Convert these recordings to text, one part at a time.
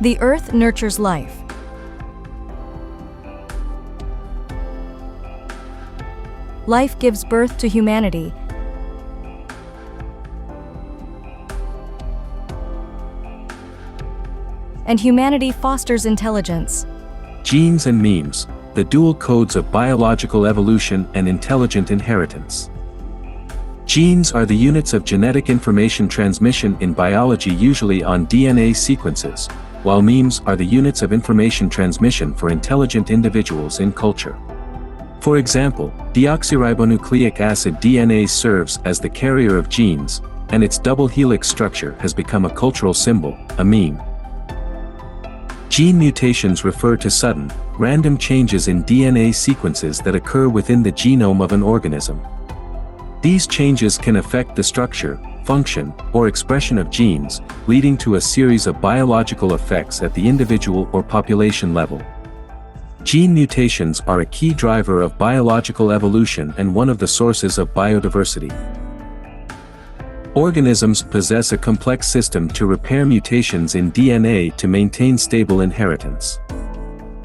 The earth nurtures life. Life gives birth to humanity. And humanity fosters intelligence. Genes and memes, the dual codes of biological evolution and intelligent inheritance. Genes are the units of genetic information transmission in biology, usually on DNA sequences, while memes are the units of information transmission for intelligent individuals in culture. For example, deoxyribonucleic acid DNA serves as the carrier of genes, and its double helix structure has become a cultural symbol, a meme. Gene mutations refer to sudden, random changes in DNA sequences that occur within the genome of an organism. These changes can affect the structure, function, or expression of genes, leading to a series of biological effects at the individual or population level. Gene mutations are a key driver of biological evolution and one of the sources of biodiversity. Organisms possess a complex system to repair mutations in DNA to maintain stable inheritance.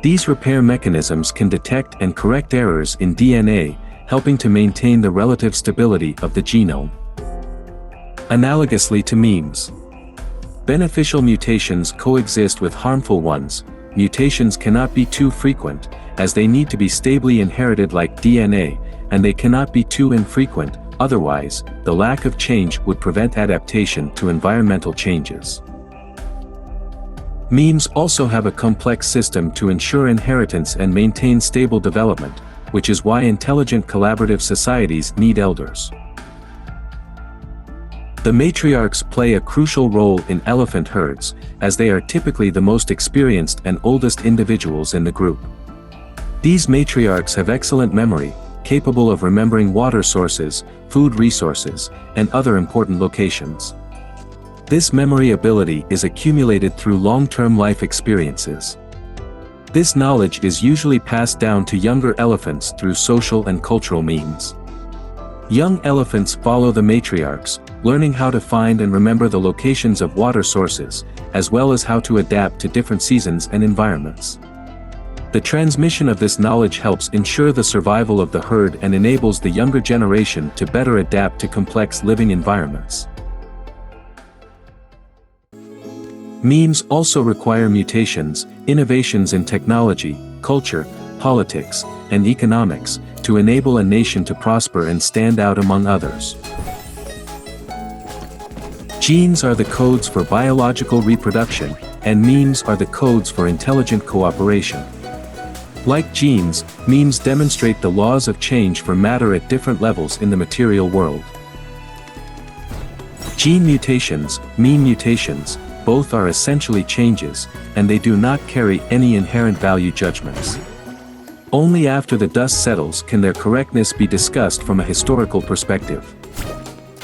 These repair mechanisms can detect and correct errors in DNA, helping to maintain the relative stability of the genome. Analogously to memes, beneficial mutations coexist with harmful ones. Mutations cannot be too frequent, as they need to be stably inherited like DNA, and they cannot be too infrequent, otherwise, the lack of change would prevent adaptation to environmental changes. Memes also have a complex system to ensure inheritance and maintain stable development, which is why intelligent collaborative societies need elders. The matriarchs play a crucial role in elephant herds, as they are typically the most experienced and oldest individuals in the group. These matriarchs have excellent memory, capable of remembering water sources, food resources, and other important locations. This memory ability is accumulated through long-term life experiences. This knowledge is usually passed down to younger elephants through social and cultural means. Young elephants follow the matriarchs, learning how to find and remember the locations of water sources, as well as how to adapt to different seasons and environments. The transmission of this knowledge helps ensure the survival of the herd and enables the younger generation to better adapt to complex living environments. Memes also require mutations, innovations in technology, culture, politics, and economics, to enable a nation to prosper and stand out among others. Genes are the codes for biological reproduction, and memes are the codes for intelligent cooperation. Like genes, memes demonstrate the laws of change for matter at different levels in the material world. Gene mutations, meme mutations, both are essentially changes, and they do not carry any inherent value judgments. Only after the dust settles can their correctness be discussed from a historical perspective.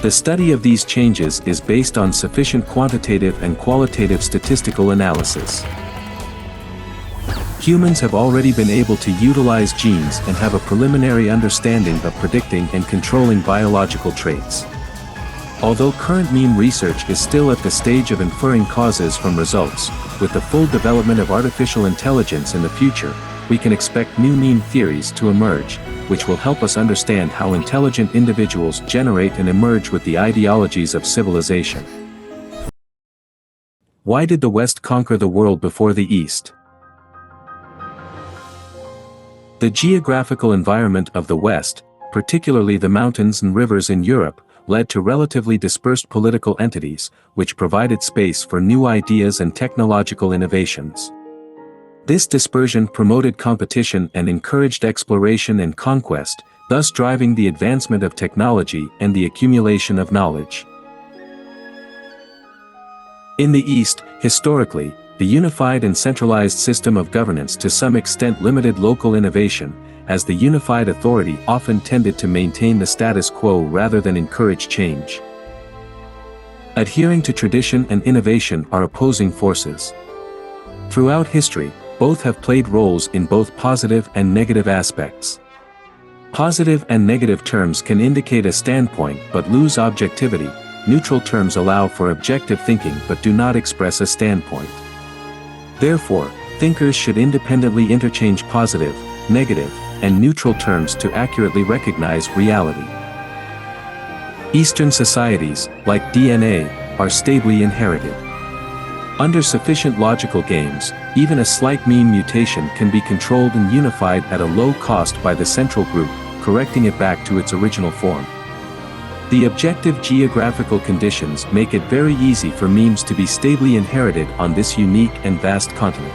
The study of these changes is based on sufficient quantitative and qualitative statistical analysis. Humans have already been able to utilize genes and have a preliminary understanding of predicting and controlling biological traits. Although current meme research is still at the stage of inferring causes from results, with the full development of artificial intelligence in the future, we can expect new meme theories to emerge, which will help us understand how intelligent individuals generate and emerge with the ideologies of civilization. Why did the West conquer the world before the East? The geographical environment of the West, particularly the mountains and rivers in Europe, led to relatively dispersed political entities, which provided space for new ideas and technological innovations. This dispersion promoted competition and encouraged exploration and conquest, thus driving the advancement of technology and the accumulation of knowledge. In the East, historically, the unified and centralized system of governance to some extent limited local innovation, as the unified authority often tended to maintain the status quo rather than encourage change. Adhering to tradition and innovation are opposing forces. Throughout history, both have played roles in both positive and negative aspects. Positive and negative terms can indicate a standpoint but lose objectivity. Neutral terms allow for objective thinking but do not express a standpoint. Therefore, thinkers should independently interchange positive, negative, and neutral terms to accurately recognize reality. Eastern societies, like DNA, are stably inherited. Under sufficient logical games, even a slight mean mutation can be controlled and unified at a low cost by the central group, correcting it back to its original form. The objective geographical conditions make it very easy for memes to be stably inherited on this unique and vast continent.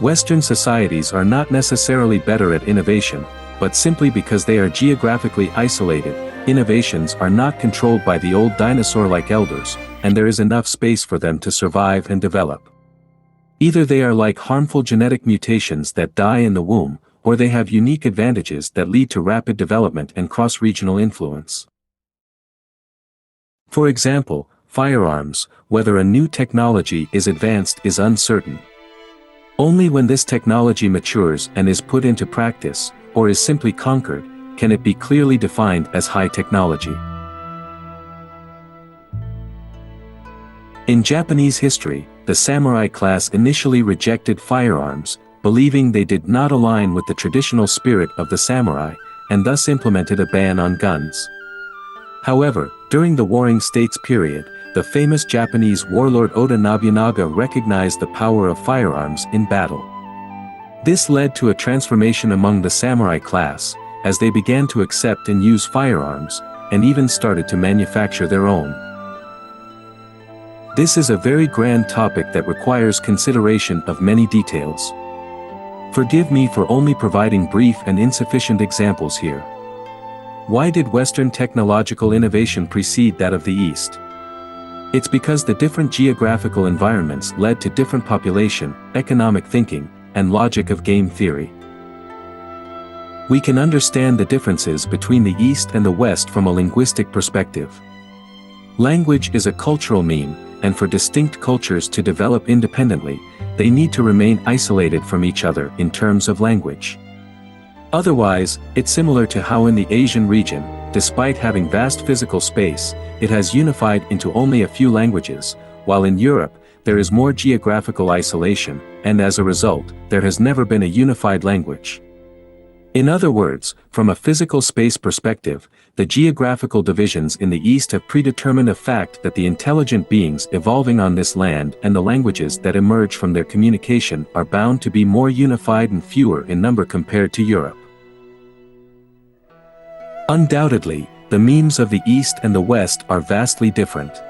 Western societies are not necessarily better at innovation, but simply because they are geographically isolated, innovations are not controlled by the old dinosaur-like elders, and there is enough space for them to survive and develop. Either they are like harmful genetic mutations that die in the womb, or they have unique advantages that lead to rapid development and cross-regional influence. For example, firearms, whether a new technology is advanced is uncertain. Only when this technology matures and is put into practice, or is simply conquered, can it be clearly defined as high technology. In Japanese history, the samurai class initially rejected firearms, believing they did not align with the traditional spirit of the samurai, and thus implemented a ban on guns. However, during the Warring States period, the famous Japanese warlord Oda Nobunaga recognized the power of firearms in battle. This led to a transformation among the samurai class, as they began to accept and use firearms, and even started to manufacture their own. This is a very grand topic that requires consideration of many details. Forgive me for only providing brief and insufficient examples here. Why did Western technological innovation precede that of the East? It's because the different geographical environments led to different population, economic thinking, and logic of game theory. We can understand the differences between the East and the West from a linguistic perspective. Language is a cultural meme, and for distinct cultures to develop independently, they need to remain isolated from each other in terms of language. Otherwise, it's similar to how in the Asian region, despite having vast physical space, it has unified into only a few languages, while in Europe, there is more geographical isolation, and as a result, there has never been a unified language. In other words, from a physical space perspective, the geographical divisions in the East have predetermined a fact that the intelligent beings evolving on this land and the languages that emerge from their communication are bound to be more unified and fewer in number compared to Europe. Undoubtedly, the memes of the East and the West are vastly different.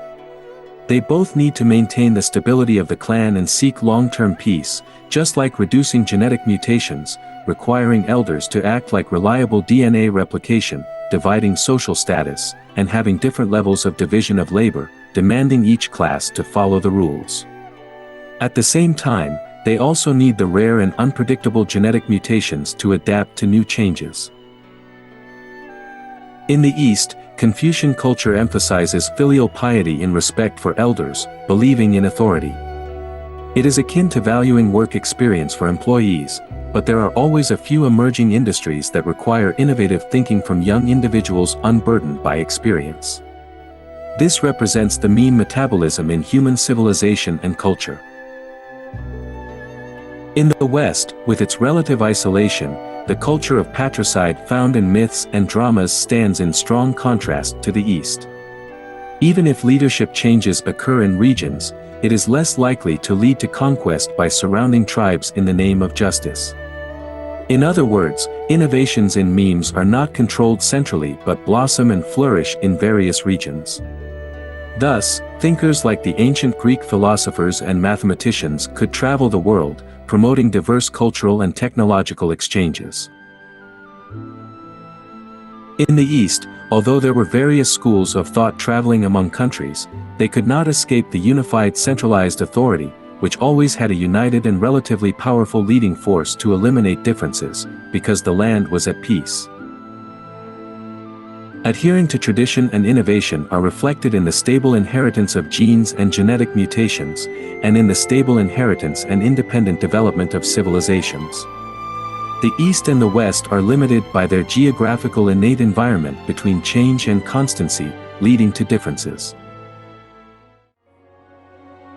They both need to maintain the stability of the clan and seek long-term peace, just like reducing genetic mutations, requiring elders to act like reliable DNA replication, dividing social status, and having different levels of division of labor, demanding each class to follow the rules. At the same time, they also need the rare and unpredictable genetic mutations to adapt to new changes. In the East, Confucian culture emphasizes filial piety in respect for elders, believing in authority. It is akin to valuing work experience for employees, but there are always a few emerging industries that require innovative thinking from young individuals unburdened by experience. This represents the meme metabolism in human civilization and culture. In the West, with its relative isolation, the culture of patricide found in myths and dramas stands in strong contrast to the East. Even if leadership changes occur in regions, it is less likely to lead to conquest by surrounding tribes in the name of justice. In other words, innovations in memes are not controlled centrally but blossom and flourish in various regions. Thus, thinkers like the ancient Greek philosophers and mathematicians could travel the world, promoting diverse cultural and technological exchanges. In the East, although there were various schools of thought traveling among countries, they could not escape the unified centralized authority, which always had a united and relatively powerful leading force to eliminate differences, because the land was at peace. Adhering to tradition and innovation are reflected in the stable inheritance of genes and genetic mutations, and in the stable inheritance and independent development of civilizations. The East and the West are limited by their geographical innate environment between change and constancy, leading to differences.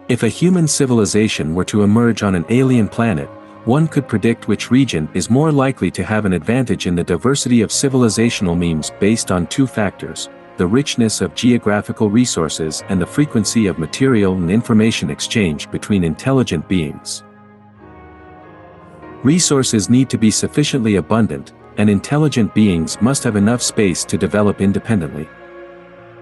If a human civilization were to emerge on an alien planet, one could predict which region is more likely to have an advantage in the diversity of civilizational memes based on two factors: the richness of geographical resources and the frequency of material and information exchange between intelligent beings. Resources need to be sufficiently abundant, and intelligent beings must have enough space to develop independently.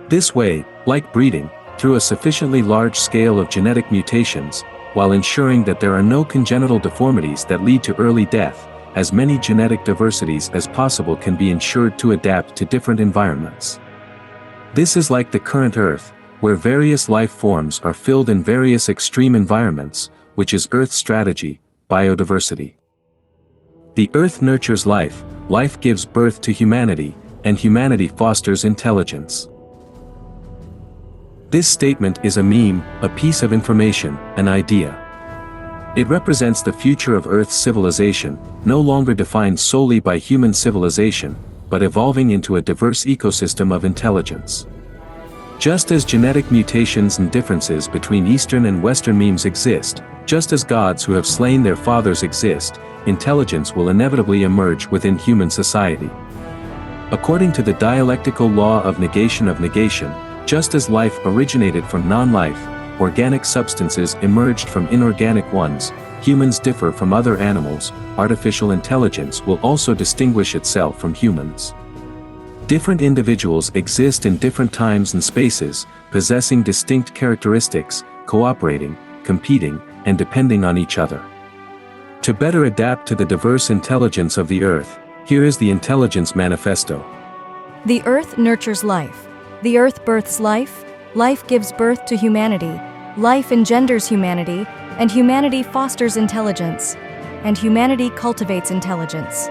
This way, like breeding, through a sufficiently large scale of genetic mutations, while ensuring that there are no congenital deformities that lead to early death, as many genetic diversities as possible can be ensured to adapt to different environments. This is like the current Earth, where various life forms are filled in various extreme environments, which is Earth's strategy, biodiversity. The Earth nurtures life, life gives birth to humanity, and humanity fosters intelligence. This statement is a meme, a piece of information, an idea. It represents the future of Earth's civilization, no longer defined solely by human civilization, but evolving into a diverse ecosystem of intelligence. Just as genetic mutations and differences between Eastern and Western memes exist, just as gods who have slain their fathers exist, intelligence will inevitably emerge within human society. According to the dialectical law of negation, just as life originated from non-life, organic substances emerged from inorganic ones, humans differ from other animals, artificial intelligence will also distinguish itself from humans. Different individuals exist in different times and spaces, possessing distinct characteristics, cooperating, competing, and depending on each other. To better adapt to the diverse intelligence of the Earth, here is the Intelligence Manifesto. The Earth nurtures life. The Earth births life, life gives birth to humanity, life engenders humanity, and humanity fosters intelligence, and humanity cultivates intelligence.